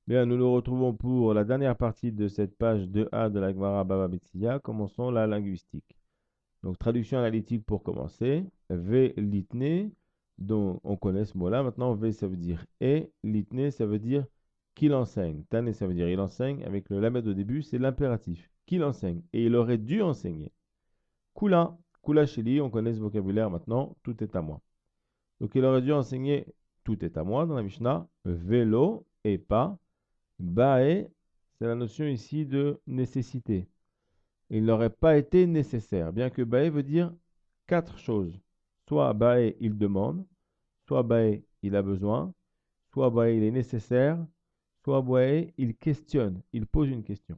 Bien, nous nous retrouvons pour la dernière partie de cette page 2a de la Gemara Baba Metzia. Commençons la linguistique. Donc, traduction analytique pour commencer. Ve litne, dont on connaît ce mot-là. Maintenant, ve ça veut dire et. Litne, ça veut dire qu'il enseigne. Tane, ça veut dire il enseigne. Avec le lamed au début, c'est l'impératif. Qu'il enseigne. Et il aurait dû enseigner. Kula, kula sheli, on connaît ce vocabulaire maintenant. Tout est à moi. Donc, il aurait dû enseigner tout est à moi dans la Mishnah. Vélo et pas. Bae, c'est la notion ici de nécessité. Il n'aurait pas été nécessaire, bien que Bae veut dire quatre choses. Soit Bae, il demande, soit Bae, il a besoin, soit Bae, il est nécessaire, soit Bae, il questionne, il pose une question.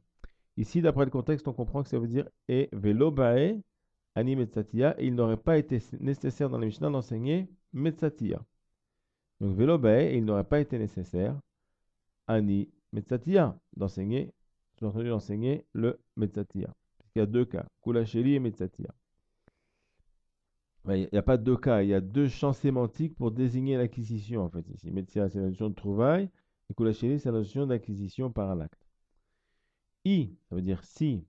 Ici, d'après le contexte, on comprend que ça veut dire et velo Bae, ani metzatia, et il n'aurait pas été nécessaire dans la Mishnah d'enseigner metzatia. Donc velo Bae, il n'aurait pas été nécessaire Ani Metzatia, d'enseigner, sous-entendu d'enseigner le Metzatia. Il y a deux cas, Kulacheli et Metzatia. Il n'y a pas deux cas, il y a deux champs sémantiques pour désigner l'acquisition en fait ici. Metzatia, c'est la notion de trouvaille, et Kulacheli, c'est la notion d'acquisition par un acte. I, ça veut dire si,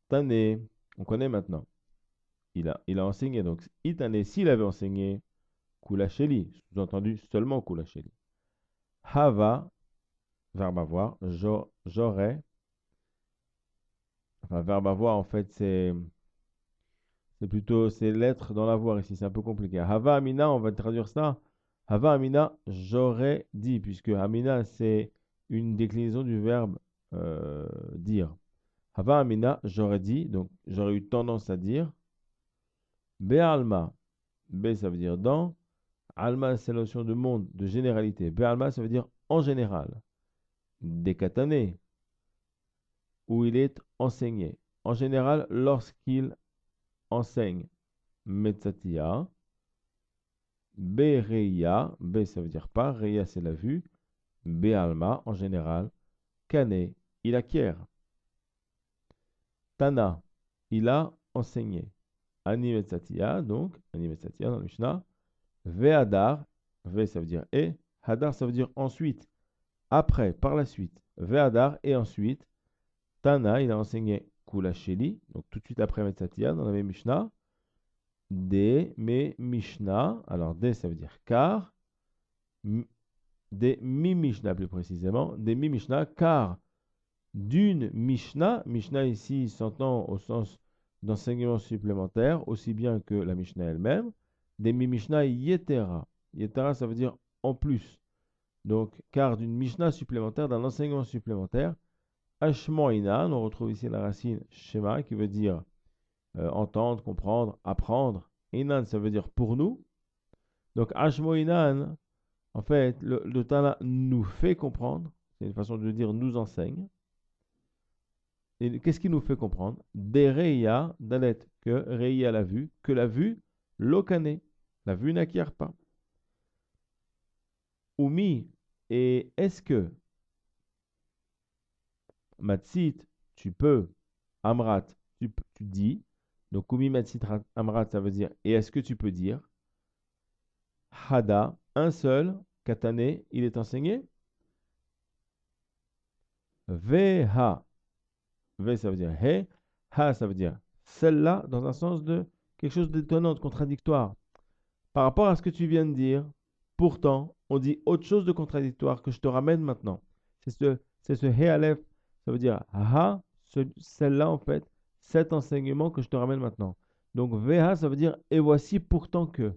Tane, on connaît maintenant. Il a enseigné, donc Itane, s'il avait enseigné, Kulacheli, sous-entendu seulement Kulacheli. Hava, verbe avoir, j'aurais. Enfin, verbe avoir, en fait, c'est plutôt c'est l'être dans l'avoir ici. C'est un peu compliqué. Hava Amina, on va traduire ça. Hava Amina, j'aurais dit, puisque Amina, c'est une déclinaison du verbe dire. Hava Amina, j'aurais dit, donc j'aurais eu tendance à dire. Be'alma, Be, ça veut dire dans. Alma, c'est la notion de monde, de généralité. Be'alma, ça veut dire en général. Dekatane, où il est enseigné. En général, lorsqu'il enseigne. Metzatia. Bereia, B ça veut dire pas, Reia c'est la vue. Bealma en général. Kane, il acquiert. Tana, il a enseigné. Ani Metzatia, donc, Ani Metzatia dans le Mishnah. Ve'adar, Ve ça veut dire et. Hadar ça veut dire ensuite, après, par la suite. Ve'adar et ensuite. Tana, il a enseigné Kula Sheli, donc tout de suite après Metzatia dans la même Mishnah. Des, mais Mishnah, alors des ça veut dire car, des mi-Mishnah plus précisément, des mi-Mishnah, car d'une Mishnah, Mishnah ici s'entend au sens d'enseignement supplémentaire, aussi bien que la Mishnah elle-même, des mi-Mishnah Yetera. Yetera ça veut dire en plus. Donc, car d'une Mishnah supplémentaire, d'un enseignement supplémentaire, Ashmoinan, on retrouve ici la racine Shema qui veut dire entendre, comprendre, apprendre. Inan, ça veut dire pour nous. Donc, Ashmoinan, en fait, le Tana nous fait comprendre. C'est une façon de dire nous enseigne. Et qu'est-ce qui nous fait comprendre? Des Reya, Dalet, que Reya la vue, que la vue, Lokane, la vue n'acquiert pas. Oumi, et est-ce que, Matsit, tu peux, Amrat, tu dis, donc Oumi Matsit Amrat, ça veut dire, et est-ce que tu peux dire, Hada, un seul, Katane, il est enseigné, Veha, Ve ça veut dire He, Ha ça veut dire celle-là dans un sens de quelque chose d'étonnant, de contradictoire. Par rapport à ce que tu viens de dire, pourtant, on dit autre chose de contradictoire que je te ramène maintenant. C'est ce He Aleph, ça veut dire Ha, celle-là en fait, cet enseignement que je te ramène maintenant. Donc Veha ça veut dire et voici pourtant que.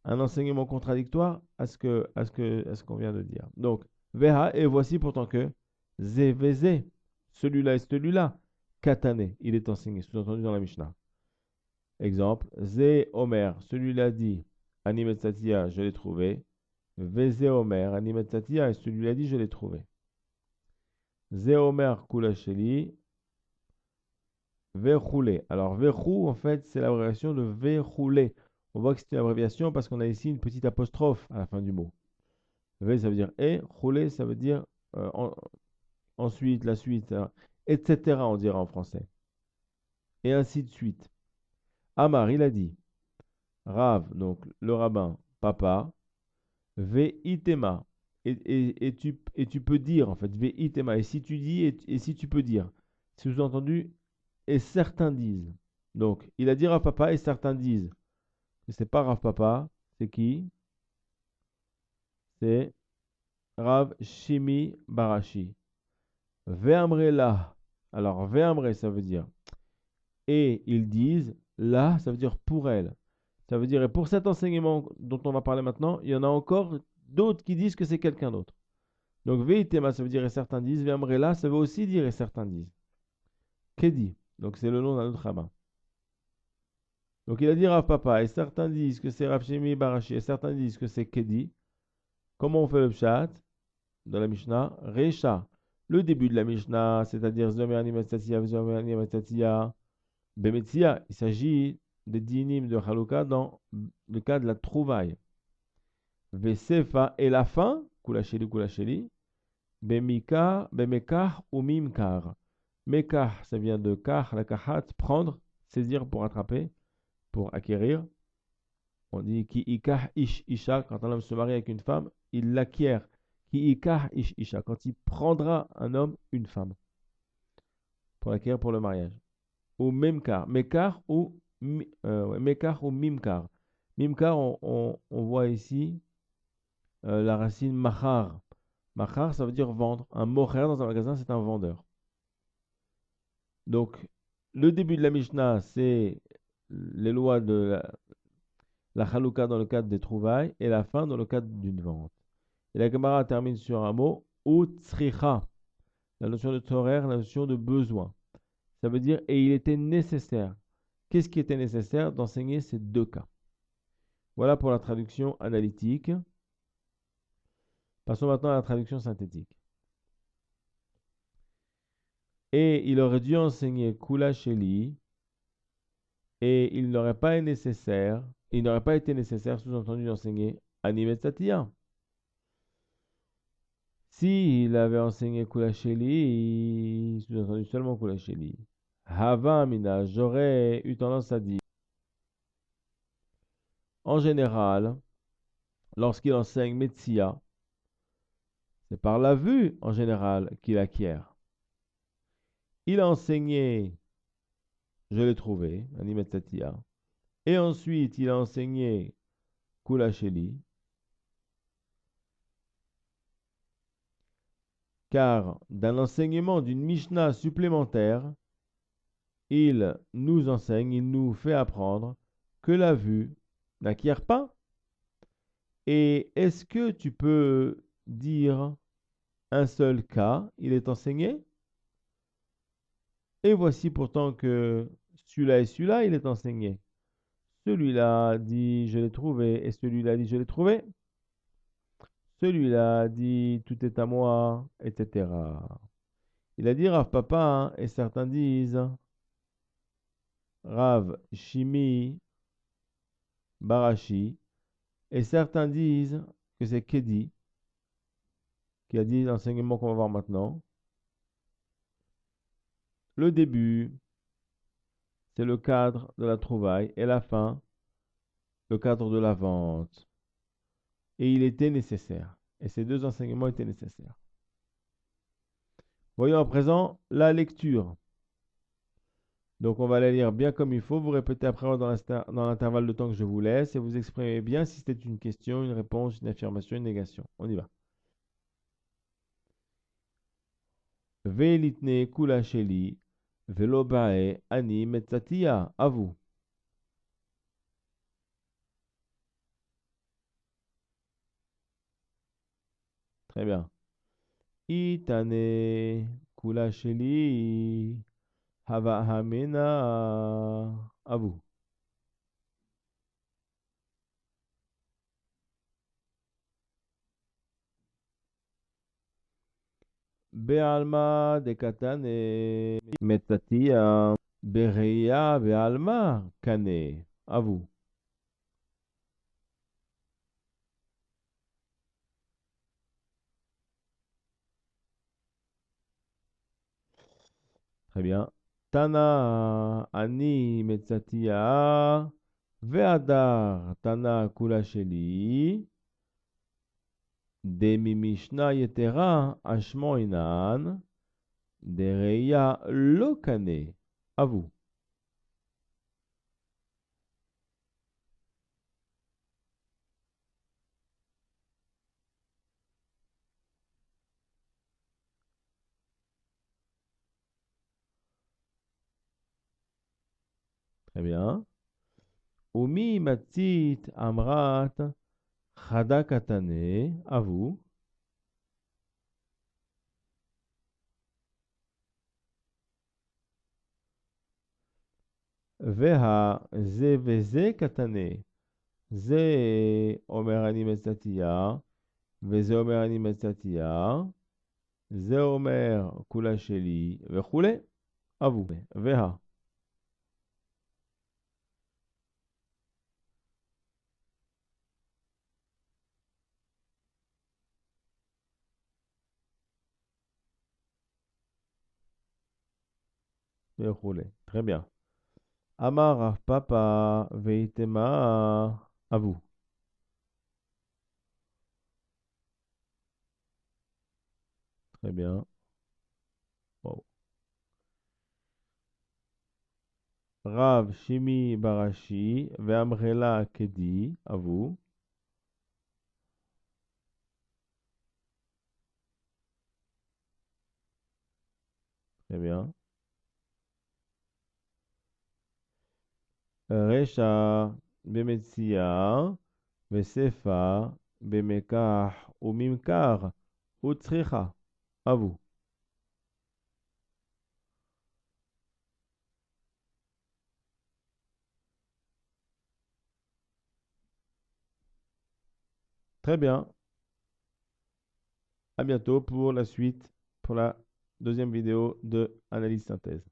Un enseignement contradictoire à ce qu'on vient de dire. Donc, Veha, et voici pourtant que Zé, celui-là et celui-là, Katane, il est enseigné, sous-entendu dans la Mishnah. Exemple, Zé Omer, celui-là dit, Animetzatia, je l'ai trouvé. Vézé Omer, Animetzatia, et celui-là dit, je l'ai trouvé. Zé Omer, Kulasheli, Verroulé. Alors, Verrou, en fait, c'est l'abréviation de Verroulé. On voit que c'est une abréviation parce qu'on a ici une petite apostrophe à la fin du mot. Ve, ça veut dire et. Roulé, ça veut dire ensuite, la suite, etc. On dira en français. Et ainsi de suite. Amar, il a dit. Rav, donc le rabbin, papa. Ve itema. et tu peux dire, en fait, ve'itema, et si tu dis, et si tu peux dire. Sous-entendu, et certains disent. Donc, il a dit Rav Papa, et certains disent que c'est pas Rav Papa, c'est qui? C'est Rav Shimi Barashi. Ve'amre là. Alors, ve'amre, ça veut dire. Et ils disent, là, ça veut dire pour elle. Ça veut dire, et pour cet enseignement dont on va parler maintenant, il y en a encore d'autres qui disent que c'est quelqu'un d'autre. Donc, ve'itema, ça veut dire et certains disent. Ve'amre là, ça veut aussi dire et certains disent. Kedi. Donc, c'est le nom d'un autre rabbin. Donc, il a dit Rav Papa, et certains disent que c'est Rav Shimi Barashi, et certains disent que c'est Kedi. Comment on fait le pshat dans la Mishnah? Recha. Le début de la Mishnah, c'est-à-dire Zomer Animastatia, Zomer Animastatia, Bemetzia, il s'agit des dinim de Chalouka dans le cas de la trouvaille. Vesefa et la fin, Kulacheli, Bemika, Bemekar ou Mimkar. Mekar, ça vient de kar, la kahat, prendre, saisir pour attraper, pour acquérir. On dit ki ikah ish isha, quand un homme se marie avec une femme, il l'acquiert. Ki ikah ish isha, quand il prendra un homme, une femme, pour l'acquérir pour le mariage. Ou memkar, mekar ou, mekar ou mimkar. Mimkar, on voit ici la racine machar. Machar, ça veut dire vendre. Un mocher dans un magasin, c'est un vendeur. Donc, le début de la Mishnah, c'est les lois de la Chalouka dans le cadre des trouvailles et la fin dans le cadre d'une vente. Et la Gemara termine sur un mot, utsricha, la notion de tzorer, la notion de besoin. Ça veut dire, et il était nécessaire. Qu'est-ce qui était nécessaire? D'enseigner ces deux cas. Voilà pour la traduction analytique. Passons maintenant à la traduction synthétique. Et il aurait dû enseigner Kula Sheli, et il n'aurait pas été nécessaire, sous-entendu, d'enseigner Animet Satia. S'il avait enseigné Kula Sheli, sous-entendu seulement Kula Sheli, Hava Mina, j'aurais eu tendance à dire, en général, lorsqu'il enseigne Metsia, c'est par la vue en général qu'il acquiert. Il a enseigné, je l'ai trouvé, Animet Satia, et ensuite il a enseigné Kula Sheli, car d'un enseignement d'une Mishnah supplémentaire, il nous enseigne, il nous fait apprendre que la vue n'acquiert pas. Et est-ce que tu peux dire un seul cas, il est enseigné? Et voici pourtant que celui-là et celui-là, il est enseigné. Celui-là dit je l'ai trouvé et celui-là dit je l'ai trouvé. Celui-là dit tout est à moi, etc. Il a dit Rav Papa, hein, et certains disent Rav Shimi Barashi, et certains disent que c'est Kedi qui a dit l'enseignement qu'on va voir maintenant. Le début, c'est le cadre de la trouvaille, et la fin, le cadre de la vente. Et il était nécessaire. Et ces deux enseignements étaient nécessaires. Voyons à présent la lecture. Donc on va la lire bien comme il faut. Vous répétez après dans l'intervalle de temps que je vous laisse et vous exprimez bien si c'était une question, une réponse, une affirmation, une négation. On y va. Ve'litne kula sheli, velo bae ani metzatia. À vous. Très bien. Itane kula sheli, hava hamena. À vous. Be'alma de katane metzatia. Bereya be'alma kane. À vous. Très bien. Tana ani metzatia. Ve'adar tana kula sheli. Demi Mishnah Yetera Ashmo Inan. Dereya Lokane. À vous. Très bien. Umi Matzit Amrat Chadakatane. À vous. Veha Ze Veze Katane. Ze Omer Ani Metzatia. Veze Omer Ani Metzatia. Ze Omer Kula Sheli. Vechule. À vous. Veha. Vechule. Très bien. Amar Rav Papa Veitema. À vous. Très bien. Wow. Rav Shimi Barashi, Ve'amrela Kedi, à vous. Très bien. Resha Bemetsia, Vesefa, Bemekah, Umimkar, Utsricha, à vous. Très bien. À bientôt pour la suite, pour la deuxième vidéo de analyse synthèse.